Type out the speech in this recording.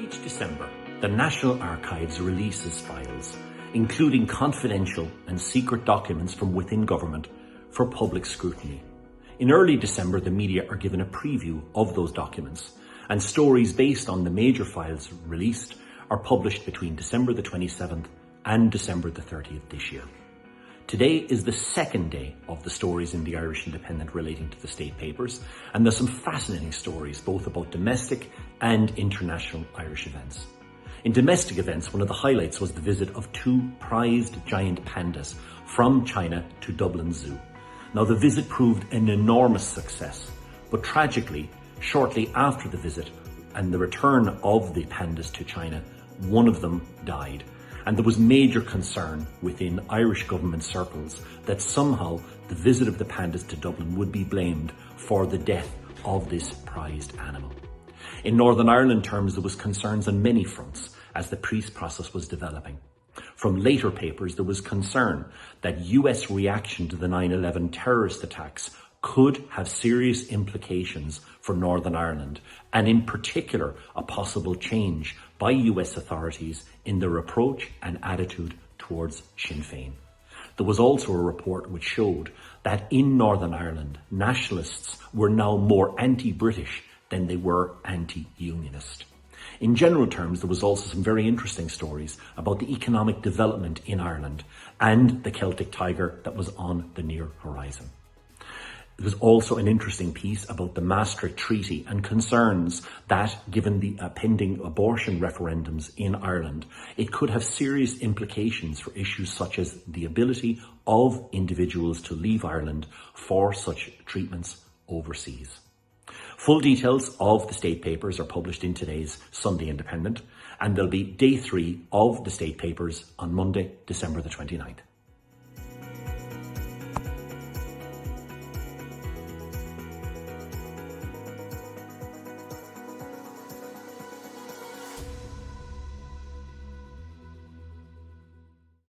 Each December, the National Archives releases files, including confidential and secret documents from within government, for public scrutiny. In early December, the media are given a preview of those documents, and stories based on the major files released are published between December the 27th and December the 30th this year. Today is the second day of the stories in the Irish Independent relating to the state papers, and there's some fascinating stories both about domestic and international Irish events. In domestic events, one of the highlights was the visit of two prized giant pandas from China to Dublin Zoo. Now, the visit proved an enormous success, but tragically, shortly after the visit and the return of the pandas to China, one of them died. And there was major concern within Irish government circles that somehow the visit of the pandas to Dublin would be blamed for the death of this prized animal. In Northern Ireland terms, there was concerns on many fronts as the peace process was developing. From later papers, there was concern that US reaction to the 9/11 terrorist attacks could have serious implications for Northern Ireland, and in particular, a possible change by US authorities in their approach and attitude towards Sinn Féin. There was also a report which showed that in Northern Ireland, nationalists were now more anti-British than they were anti-unionist. In general terms, there was also some very interesting stories about the economic development in Ireland and the Celtic Tiger that was on the near horizon. There was also an interesting piece about the Maastricht Treaty and concerns that, given the pending abortion referendums in Ireland, it could have serious implications for issues such as the ability of individuals to leave Ireland for such treatments overseas. Full details of the state papers are published in today's Sunday Independent, and there'll be day 3 of the state papers on Monday, December the 29th.